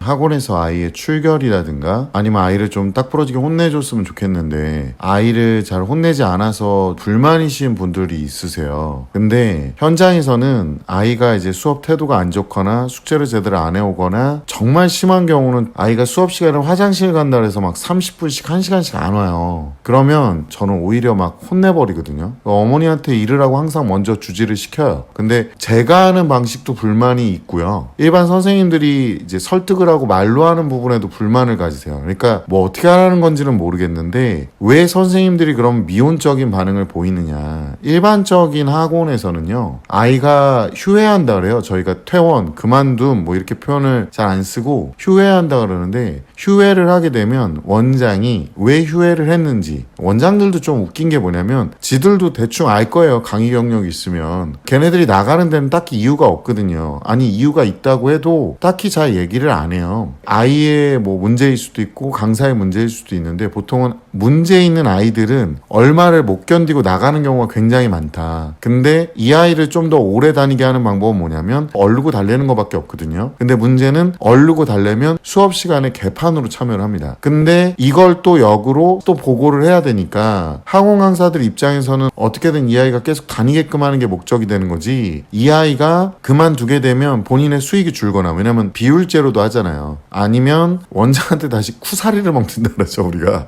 학원에서 아이의 출결이라든가 아니면 아이를 좀 딱 부러지게 혼내줬으면 좋겠는데 아이를 잘 혼내지 않아서 불만이신 분들이 있으세요. 근데 현장에서는 아이가 이제 수업 태도가 안 좋거나 숙제를 제대로 안 해오거나 정말 심한 경우는 아이가 수업 시간에 화장실 간다 해서 막 30분씩 1시간씩 안 와요. 그러면 저는 오히려 막 혼내버리거든요. 어머니한테 이르라고 항상 먼저 주지를 시켜요. 근데 제가 하는 방식도 불만이 있고요. 일반 선생님들이 이제 설득을 하고 말로 하는 부분에도 불만을 가지세요. 그러니까 뭐 어떻게 하라는 건지는 모르겠는데 왜 선생님들이 그런 미온적인 반응을 보이느냐. 일반적인 학원에서는요. 아이가 휴회한다 그래요. 저희가 퇴원, 그만둠 뭐 이렇게 표현을 잘 안 쓰고 휴회한다 그러는데 휴회를 하게 되면 원장이 왜 휴회를 했는지 원장들도 좀 웃긴 게 뭐냐면 지들도 대충 알 거예요. 강의 경력이 있으면. 걔네들이 나가는 데는 딱히 이유가 없거든요. 아니 이유가 있다고 해도 딱히 잘 얘기를 안 해요. 아이의 뭐 문제일 수도 있고 강사의 문제일 수도 있는데 보통은 문제 있는 아이들은 얼마를 못 견디고 나가는 경우가 굉장히 많다. 근데 이 아이를 좀 더 오래 다니게 하는 방법은 뭐냐면 얼르고 달래는 것밖에 없거든요. 근데 문제는 얼르고 달래면 수업 시간에 개판으로 참여를 합니다. 근데 이걸 또 역으로 또 보고를 해야 되니까 학원 강사들 입장에서는 어떻게든 이 아이가 계속 다니게끔 하는 게 목적이 되는 거지 이 아이가 그만두게 되면 본인의 수익이 줄거나 왜냐면 비율제로도 하잖아요. 아니면 원장한테 다시 쿠사리를 먹는다 그러죠 우리가.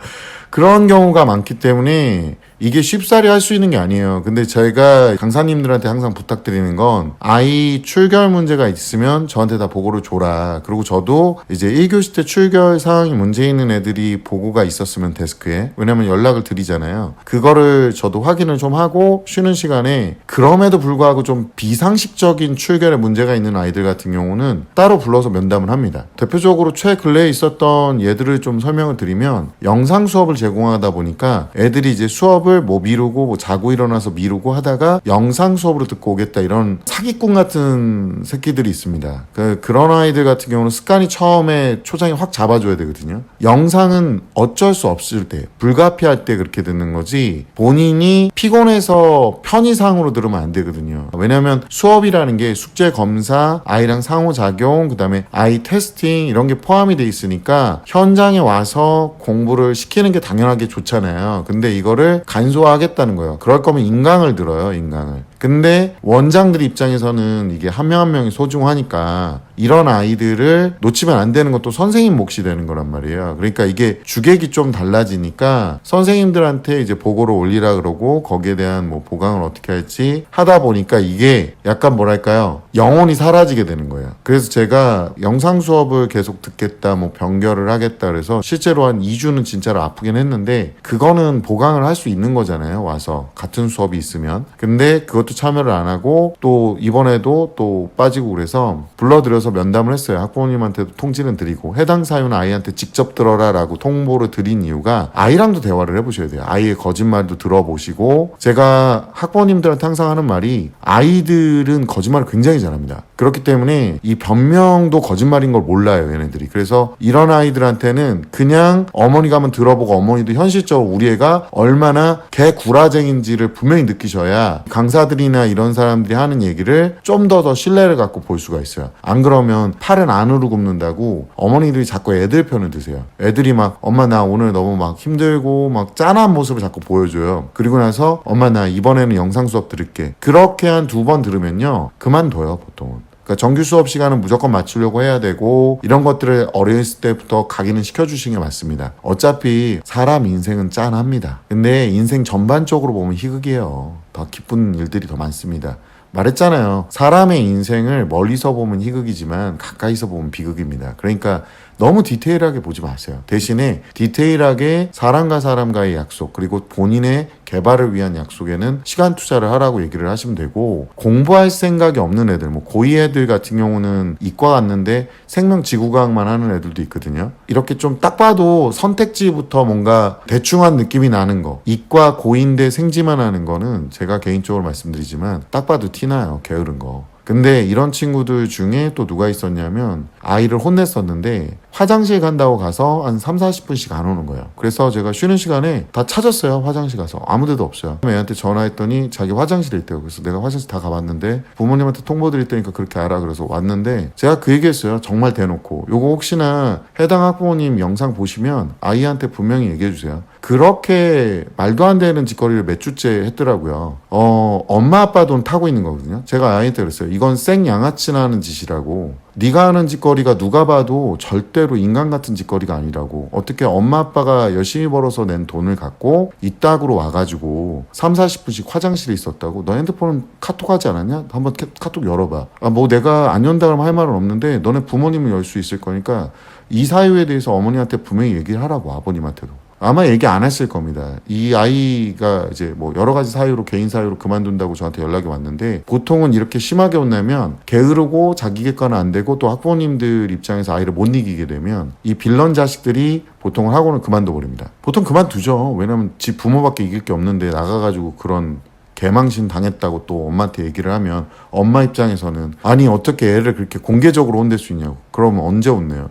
그런 경우가 많기 때문에 이게 쉽사리 할 수 있는 게 아니에요. 근데 저희가 강사님들한테 항상 부탁드리는 건 아이 출결 문제가 있으면 저한테 다 보고를 줘라. 그리고 저도 이제 1교시 때 출결 상황이 문제 있는 애들이 보고가 있었으면 데스크에 왜냐면 연락을 드리잖아요. 그거를 저도 확인을 좀 하고 쉬는 시간에 그럼에도 불구하고 좀 비상식적인 출결에 문제가 있는 아이들 같은 경우는 따로 불러서 면담을 합니다. 대표적으로 최근래에 있었던 예들을 좀 설명을 드리면 영상 수업을 제공하다 보니까 애들이 이제 수업을 뭐 미루고 뭐 자고 일어나서 미루고 하다가 영상 수업으로 듣고 오겠다 이런 사기꾼 같은 새끼들이 있습니다. 그런 아이들 같은 경우는 습관이 처음에 초장에 확 잡아줘야 되거든요. 영상은 어쩔 수 없을 때 불가피할 때 그렇게 듣는 거지 본인이 피곤해서 편의상으로 들으면 안 되거든요. 왜냐하면 수업이라는 게 숙제 검사, 아이랑 상호작용, 그 다음에 아이 테스팅 이런 게 포함이 돼 있으니까 현장에 와서 공부를 시키는 게 당연하게 좋잖아요. 근데 이거를 간소화하겠다는 거예요. 그럴 거면 인강을 들어요, 인강을. 근데 원장들 입장에서는 이게 한 명 한 명이 소중하니까 이런 아이들을 놓치면 안 되는 것도 선생님 몫이 되는 거란 말이에요. 그러니까 이게 주객이 좀 달라지니까 선생님들한테 이제 보고를 올리라 그러고 거기에 대한 뭐 보강을 어떻게 할지 하다 보니까 이게 약간 뭐랄까요? 영혼이 사라지게 되는 거예요. 그래서 제가 영상 수업을 계속 듣겠다, 뭐 변결을 하겠다 그래서 실제로 한 2주는 진짜로 아프긴 했는데 그거는 보강을 할 수 있는 거잖아요. 와서 같은 수업이 있으면. 근데 그것도 참여를 안 하고 또 이번에도 또 빠지고 그래서 불러들여서 면담을 했어요. 학부모님한테도 통지는 드리고 해당 사유는 아이한테 직접 들어라 라고 통보를 드린 이유가 아이랑도 대화를 해보셔야 돼요. 아이의 거짓말도 들어보시고 제가 학부모님들한테 항상 하는 말이 아이들은 거짓말을 굉장히 잘합니다. 그렇기 때문에 이 변명도 거짓말인 걸 몰라요. 얘네들이. 그래서 이런 아이들한테는 그냥 어머니가 한번 들어보고 어머니도 현실적으로 우리 애가 얼마나 개구라쟁인지를 분명히 느끼셔야 강사들이나 이런 사람들이 하는 얘기를 좀 더 신뢰를 갖고 볼 수가 있어요. 안 그러면 팔은 안으로 굽는다고 어머니들이 자꾸 애들 편을 드세요. 애들이 막 엄마 나 오늘 너무 막 힘들고 막 짠한 모습을 자꾸 보여줘요. 그리고 나서 엄마 나 이번에는 영상 수업 들을게. 그렇게 한 2번 들으면요 그만둬요 보통은. 그러니까 정규 수업 시간은 무조건 맞추려고 해야 되고 이런 것들을 어렸을 때부터 각인을 시켜주시는 게 맞습니다. 어차피 사람 인생은 짠합니다. 근데 인생 전반적으로 보면 희극이에요. 더 기쁜 일들이 더 많습니다. 말했잖아요. 사람의 인생을 멀리서 보면 희극이지만 가까이서 보면 비극입니다. 그러니까 너무 디테일하게 보지 마세요. 대신에 디테일하게 사람과 사람과의 약속 그리고 본인의 개발을 위한 약속에는 시간 투자를 하라고 얘기를 하시면 되고 공부할 생각이 없는 애들 뭐 고2 애들 같은 경우는 이과 갔는데 생명지구과학만 하는 애들도 있거든요. 이렇게 좀 딱 봐도 선택지부터 뭔가 대충한 느낌이 나는 거 이과 고2인데 생지만 하는 거는 제가 개인적으로 말씀드리지만 딱 봐도 티나요. 게으른 거. 근데 이런 친구들 중에 또 누가 있었냐면 아이를 혼냈었는데 화장실 간다고 가서 한 3, 40분씩 안 오는 거예요. 그래서 제가 쉬는 시간에 다 찾았어요. 화장실 가서. 아무 데도 없어요. 애한테 전화했더니 자기 화장실에 있대요. 그래서 내가 화장실 다 가봤는데 부모님한테 통보드릴 테니까 그렇게 알아. 그래서 왔는데 제가 그 얘기했어요. 정말 대놓고. 요거 혹시나 해당 학부모님 영상 보시면 아이한테 분명히 얘기해 주세요. 그렇게 말도 안 되는 짓거리를 몇 주째 했더라고요. 엄마 아빠 돈 타고 있는 거거든요. 제가 아이한테 그랬어요. 이건 생 양아치나 하는 짓이라고. 네가 하는 짓거리가 누가 봐도 절대로 인간 같은 짓거리가 아니라고. 어떻게 엄마 아빠가 열심히 벌어서 낸 돈을 갖고 이따구로 와가지고 3, 40분씩 화장실에 있었다고. 너 핸드폰 카톡 하지 않았냐? 한번 카톡 열어봐. 뭐 내가 안 연다 그러면 할 말은 없는데 너네 부모님은 열 수 있을 거니까 이 사유에 대해서 어머니한테 분명히 얘기를 하라고. 아버님한테도. 아마 얘기 안 했을 겁니다. 이 아이가 이제 뭐 여러 가지 사유로 개인 사유로 그만둔다고 저한테 연락이 왔는데 보통은 이렇게 심하게 혼내면 게으르고 자기 객관은 안 되고 또 학부모님들 입장에서 아이를 못 이기게 되면 이 빌런 자식들이 보통 학원을 그만둬 버립니다. 보통 그만두죠. 왜냐면 지 부모밖에 이길 게 없는데 나가가지고 그런 개망신 당했다고 또 엄마한테 얘기를 하면 엄마 입장에서는 아니 어떻게 애를 그렇게 공개적으로 혼낼 수 있냐고. 그러면 언제 혼내요?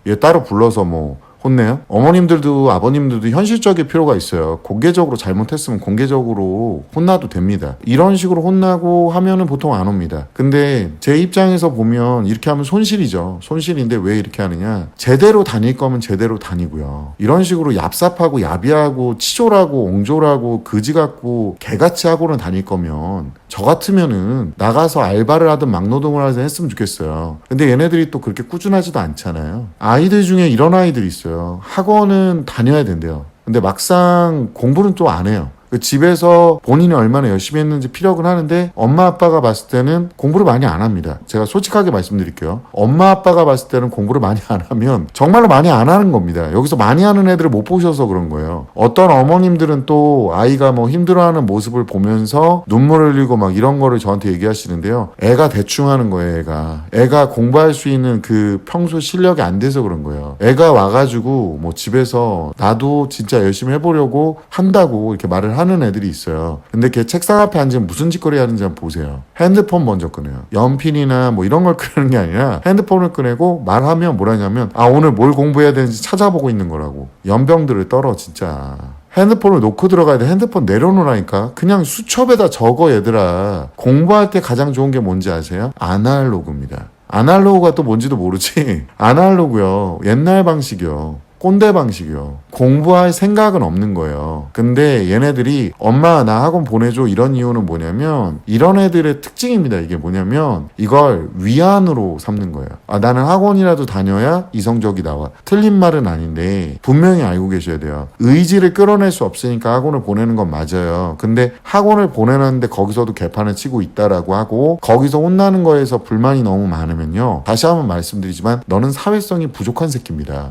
얘 따로 불러서 뭐 혼내요? 어머님들도 아버님들도 현실적일 필요가 있어요. 공개적으로 잘못했으면 공개적으로 혼나도 됩니다. 이런 식으로 혼나고 하면은 보통 안 옵니다. 근데 제 입장에서 보면 이렇게 하면 손실이죠. 손실인데 왜 이렇게 하느냐? 제대로 다닐 거면 제대로 다니고요. 이런 식으로 얍삽하고 야비하고 치졸하고 옹졸하고 그지 같고 개같이 하고는 다닐 거면 저 같으면은 나가서 알바를 하든 막노동을 하든 했으면 좋겠어요. 근데 얘네들이 또 그렇게 꾸준하지도 않잖아요. 아이들 중에 이런 아이들이 있어요. 학원은 다녀야 된대요. 근데 막상 공부는 또 안 해요. 집에서 본인이 얼마나 열심히 했는지 피력은 하는데 엄마 아빠가 봤을 때는 공부를 많이 안 합니다. 제가 솔직하게 말씀드릴게요. 엄마 아빠가 봤을 때는 공부를 많이 안 하면 정말로 많이 안 하는 겁니다. 여기서 많이 하는 애들을 못 보셔서 그런 거예요. 어떤 어머님들은 또 아이가 뭐 힘들어하는 모습을 보면서 눈물을 흘리고 막 이런 거를 저한테 얘기하시는데요. 애가 대충 하는 거예요. 애가 공부할 수 있는 그 평소 실력이 안 돼서 그런 거예요. 애가 와가지고 뭐 집에서 나도 진짜 열심히 해보려고 한다고 이렇게 말을 하는 애들이 있어요. 근데 걔 책상 앞에 앉으면 무슨 짓거리 하는지 한번 보세요. 핸드폰 먼저 꺼내요. 연필이나 뭐 이런 걸 꺼내는 게 아니라 핸드폰을 꺼내고 말하면 뭐라냐면 오늘 뭘 공부해야 되는지 찾아보고 있는 거라고. 연병들을 떨어 진짜. 핸드폰을 놓고 들어가야 돼. 핸드폰 내려놓으라니까. 그냥 수첩에다 적어 얘들아. 공부할 때 가장 좋은 게 뭔지 아세요? 아날로그입니다. 아날로그가 또 뭔지도 모르지. 아날로그요. 옛날 방식이요. 꼰대 방식이요. 공부할 생각은 없는 거예요. 근데 얘네들이 엄마 나 학원 보내줘 이런 이유는 뭐냐면 이런 애들의 특징입니다. 이게 뭐냐면 이걸 위안으로 삼는 거예요. 나는 학원이라도 다녀야 이성적이 나와. 틀린 말은 아닌데 분명히 알고 계셔야 돼요. 의지를 끌어낼 수 없으니까 학원을 보내는 건 맞아요. 근데 학원을 보내는데 거기서도 개판을 치고 있다라고 하고 거기서 혼나는 거에서 불만이 너무 많으면요. 다시 한번 말씀드리지만 너는 사회성이 부족한 새끼입니다.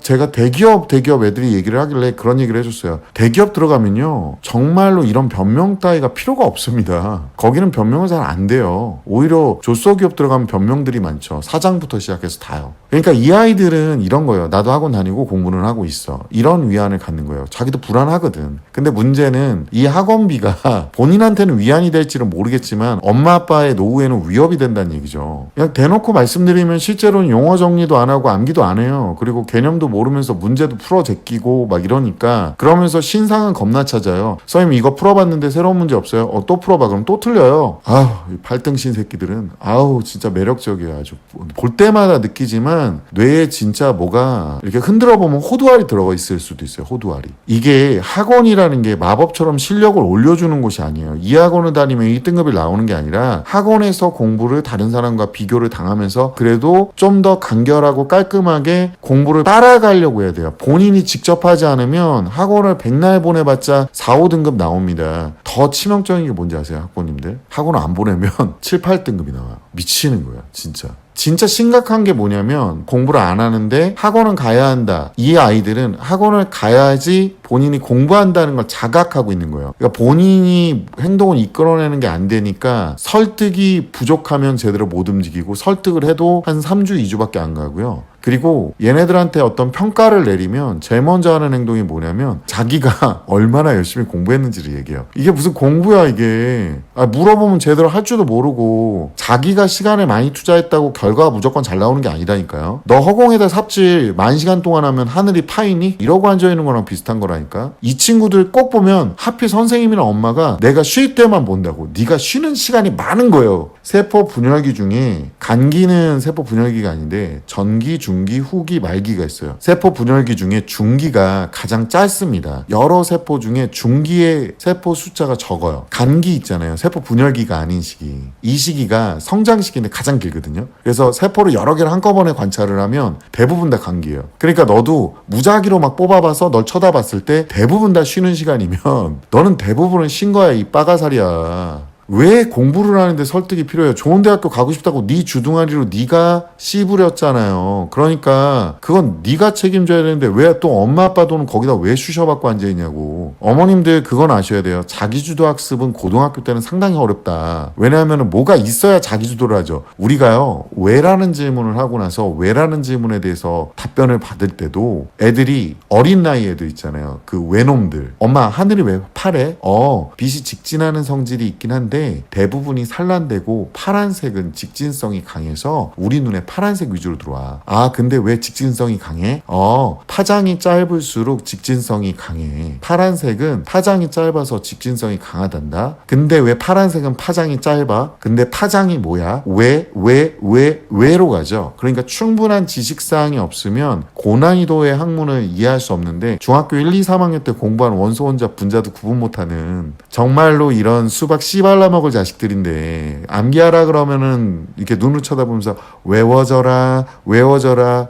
제가 대기업 애들이 얘기를 하길래 그런 얘기를 해줬어요. 대기업 들어가면요. 정말로 이런 변명 따위가 필요가 없습니다. 거기는 변명은 잘 안 돼요. 오히려 조소기업 들어가면 변명들이 많죠. 사장부터 시작해서 다요. 그러니까 이 아이들은 이런 거예요. 나도 학원 다니고 공부는 하고 있어. 이런 위안을 갖는 거예요. 자기도 불안하거든. 근데 문제는 이 학원비가 본인한테는 위안이 될지는 모르겠지만 엄마 아빠의 노후에는 위협이 된다는 얘기죠. 그냥 대놓고 말씀드리면 실제로는 용어 정리도 안 하고 암기도 안 해요. 그리고 개념도 모르면서 문제도 풀어 제끼고 막 이러니까 그러면서 신상은 겁나 찾아요. 선생님 이거 풀어봤는데 새로운 문제 없어요? 또 풀어봐. 그럼 또 틀려요. 이 발등신 새끼들은 진짜 매력적이에요. 아주 볼 때마다 느끼지만 뇌에 진짜 뭐가 이렇게 흔들어 보면 호두알이 들어가 있을 수도 있어요. 호두알이. 이게 학원이라는 게 마법처럼 실력을 올려주는 곳이 아니에요. 이 학원을 다니면 1등급이 나오는 게 아니라 학원에서 공부를 다른 사람과 비교를 당하면서 그래도 좀 더 간결하고 깔끔하게 공부를 따라가려고 해야 돼요. 본인이 직접 하지 않으면 학원을 백날 보내봤자 4, 5등급 나옵니다. 더 치명적인 게 뭔지 아세요? 학부모님들? 학원을 안 보내면 7, 8등급이 나와요. 미치는 거야 진짜. 진짜 심각한 게 뭐냐면 공부를 안 하는데 학원은 가야 한다. 이 아이들은 학원을 가야지 본인이 공부한다는 걸 자각하고 있는 거예요. 그러니까 본인이 행동을 이끌어내는 게 안 되니까 설득이 부족하면 제대로 못 움직이고 설득을 해도 한 3주, 2주밖에 안 가고요. 그리고 얘네들한테 어떤 평가를 내리면 제일 먼저 하는 행동이 뭐냐면 자기가 얼마나 열심히 공부했는지를 얘기해요. 이게 무슨 공부야 이게. 물어보면 제대로 할 줄도 모르고 자기가 시간을 많이 투자했다고 결과가 무조건 잘 나오는 게 아니라니까요. 너 허공에다 삽질 10,000시간 동안 하면 하늘이 파이니? 이러고 앉아있는 거랑 비슷한 거라니까. 이 친구들 꼭 보면 하필 선생님이나 엄마가 내가 쉴 때만 본다고. 네가 쉬는 시간이 많은 거예요. 세포 분열기 중에 간기는 세포 분열기가 아닌데 전기, 중기, 후기, 말기가 있어요. 세포 분열기 중에 중기가 가장 짧습니다. 여러 세포 중에 중기의 세포 숫자가 적어요. 간기 있잖아요. 세포 분열기가 아닌 시기. 이 시기가 성장 시기인데 가장 길거든요. 그래서 세포를 여러 개를 한꺼번에 관찰을 하면 대부분 다 간기예요. 그러니까 너도 무작위로 막 뽑아봐서 널 쳐다봤을 때 대부분 다 쉬는 시간이면 너는 대부분은 쉰 거야, 이 빠가살이야. 왜 공부를 하는데 설득이 필요해요? 좋은 대학교 가고 싶다고 네 주둥아리로 네가 씨부렸잖아요. 그러니까 그건 네가 책임져야 되는데 왜 또 엄마 아빠 돈은 거기다 왜 쑤셔받고 앉아있냐고. 어머님들 그건 아셔야 돼요. 자기주도 학습은 고등학교 때는 상당히 어렵다. 왜냐하면 뭐가 있어야 자기주도를 하죠. 우리가요, 왜라는 질문을 하고 나서 왜라는 질문에 대해서 답변을 받을 때도 애들이 어린 나이 애들 있잖아요. 그 왜놈들. 엄마 하늘이 왜 파래? 빛이 직진하는 성질이 있긴 한데 대부분이 산란되고 파란색은 직진성이 강해서 우리 눈에 파란색 위주로 들어와. 근데 왜 직진성이 강해? 파장이 짧을수록 직진성이 강해. 파란색은 파장이 짧아서 직진성이 강하단다. 근데 왜 파란색은 파장이 짧아? 근데 파장이 뭐야? 왜로 가죠. 그러니까 충분한 지식사항이 없으면 고난이도의 학문을 이해할 수 없는데 중학교 1, 2, 3학년 때 공부한 원소, 원자, 분자도 구분 못하는 정말로 이런 수박 씨발라 먹을 자식들인데 암기하라 그러면은 이렇게 눈을 쳐다보면서 외워져라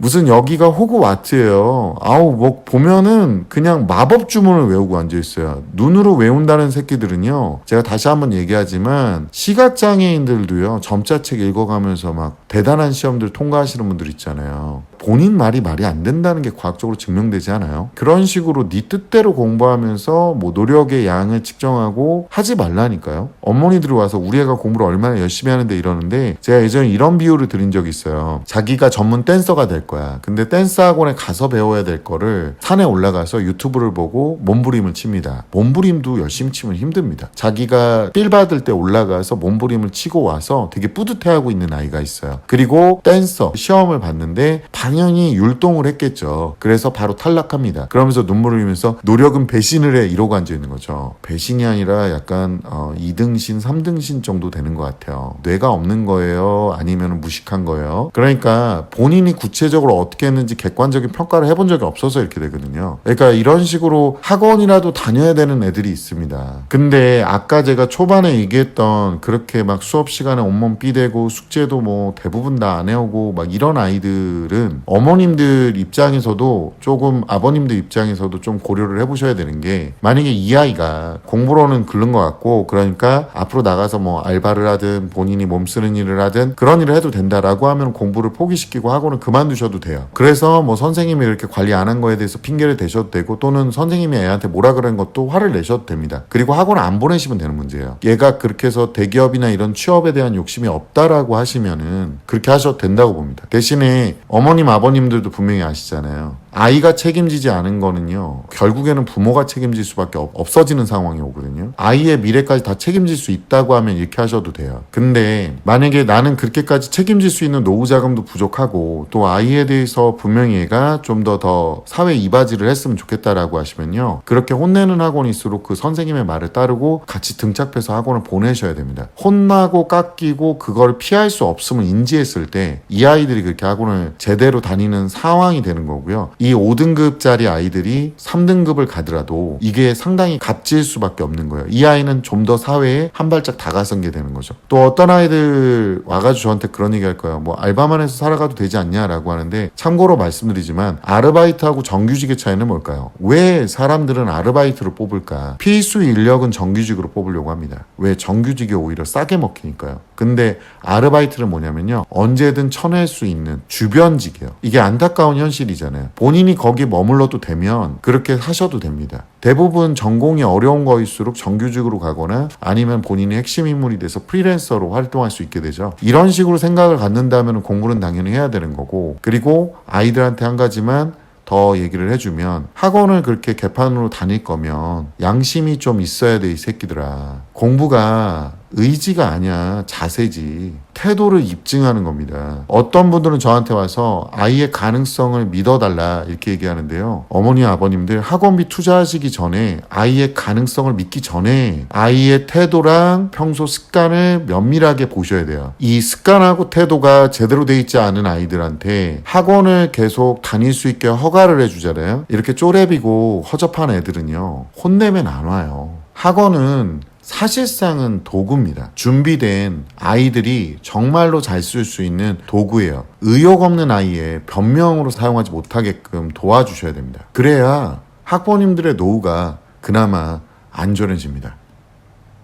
무슨 여기가 호그와트예요. 뭐 보면은 그냥 마법 주문을 외우고 앉아있어요. 눈으로 외운다는 새끼들은요, 제가 다시 한번 얘기하지만 시각장애인들도요 점자책 읽어가면서 막 대단한 시험들 통과하시는 분들 있잖아요. 본인 말이 안 된다는 게 과학적으로 증명되지 않아요? 그런 식으로 네 뜻대로 공부하면서 뭐 노력의 양을 측정하고 하지 말라니까요. 어머니들이 와서 우리 애가 공부를 얼마나 열심히 하는데 이러는데 제가 예전에 이런 비유를 드린 적이 있어요. 자기가 전문 댄서가 될 거야. 근데 댄스 학원에 가서 배워야 될 거를 산에 올라가서 유튜브를 보고 몸부림을 칩니다. 몸부림도 열심히 치면 힘듭니다. 자기가 필 받을 때 올라가서 몸부림을 치고 와서 되게 뿌듯해하고 있는 아이가 있어요. 그리고 댄서 시험을 봤는데 당연히 율동을 했겠죠. 그래서 바로 탈락합니다. 그러면서 눈물을 흘리면서 노력은 배신을 해 이러고 앉아있는 거죠. 배신이 아니라 약간 2등신 3등신 정도 되는 것 같아요. 뇌가 없는 거예요? 아니면 무식한 거예요? 그러니까 본인이 구체적으로 어떻게 했는지 객관적인 평가를 해본 적이 없어서 이렇게 되거든요. 그러니까 이런 식으로 학원이라도 다녀야 되는 애들이 있습니다. 근데 아까 제가 초반에 얘기했던 그렇게 막 수업 시간에 온몸 삐대고 숙제도 뭐 대부분 다 안 해오고 막 이런 아이들은 어머님들 입장에서도 조금 아버님들 입장에서도 좀 고려를 해보셔야 되는 게, 만약에 이 아이가 공부로는 글른 것 같고 그러니까 앞으로 나가서 뭐 알바를 하든 본인이 몸 쓰는 일을 하든 그런 일을 해도 된다라고 하면 공부를 포기시키고 학원을 그만두셔도 돼요. 그래서 뭐 선생님이 이렇게 관리 안 한 거에 대해서 핑계를 대셔도 되고 또는 선생님이 애한테 뭐라 그런 것도 화를 내셔도 됩니다. 그리고 학원 안 보내시면 되는 문제예요. 얘가 그렇게 해서 대기업이나 이런 취업에 대한 욕심이 없다라고 하시면은 그렇게 하셔도 된다고 봅니다. 대신에 어머님 아버님들도 분명히 아시잖아요. 아이가 책임지지 않은 거는요 결국에는 부모가 책임질 수밖에 없어지는 상황이 오거든요. 아이의 미래까지 다 책임질 수 있다고 하면 이렇게 하셔도 돼요. 근데 만약에 나는 그렇게까지 책임질 수 있는 노후 자금도 부족하고 또 아이에 대해서 분명히 얘가 좀 더 사회 이바지를 했으면 좋겠다라고 하시면요, 그렇게 혼내는 학원일수록 그 선생님의 말을 따르고 같이 등짝해서 학원을 보내셔야 됩니다. 혼나고 깎이고 그걸 피할 수 없음을 인지했을 때 이 아이들이 그렇게 학원을 제대로 다니는 상황이 되는 거고요. 이 5등급짜리 아이들이 3등급을 가더라도 이게 상당히 값질 수밖에 없는 거예요. 이 아이는 좀 더 사회에 한 발짝 다가선 게 되는 거죠. 또 어떤 아이들 와가지고 저한테 그런 얘기 할 거예요. 뭐 알바만 해서 살아가도 되지 않냐라고 하는데, 참고로 말씀드리지만 아르바이트하고 정규직의 차이는 뭘까요? 왜 사람들은 아르바이트로 뽑을까? 필수 인력은 정규직으로 뽑으려고 합니다. 왜? 정규직이 오히려 싸게 먹히니까요. 근데 아르바이트는 뭐냐면요, 언제든 쳐낼 수 있는 주변직이에요. 이게 안타까운 현실이잖아요. 본인이 거기에 머물러도 되면 그렇게 하셔도 됩니다. 대부분 전공이 어려운 거일수록 정규직으로 가거나 아니면 본인이 핵심 인물이 돼서 프리랜서로 활동할 수 있게 되죠. 이런 식으로 생각을 갖는다면 공부는 당연히 해야 되는 거고, 그리고 아이들한테 한 가지만 더 얘기를 해주면, 학원을 그렇게 개판으로 다닐 거면 양심이 좀 있어야 돼, 이 새끼들아. 공부가 의지가 아니야, 자세지. 태도를 입증하는 겁니다. 어떤 분들은 저한테 와서 아이의 가능성을 믿어달라 이렇게 얘기하는데요. 어머니 아버님들, 학원비 투자하시기 전에, 아이의 가능성을 믿기 전에 아이의 태도랑 평소 습관을 면밀하게 보셔야 돼요. 이 습관하고 태도가 제대로 돼 있지 않은 아이들한테 학원을 계속 다닐 수 있게 허가를 해주잖아요. 이렇게 쪼렙이고 허접한 애들은요, 혼내면 안 와요. 학원은 사실상은 도구입니다. 준비된 아이들이 정말로 잘 쓸 수 있는 도구예요. 의욕 없는 아이의 변명으로 사용하지 못하게끔 도와주셔야 됩니다. 그래야 학부모님들의 노후가 그나마 안전해집니다.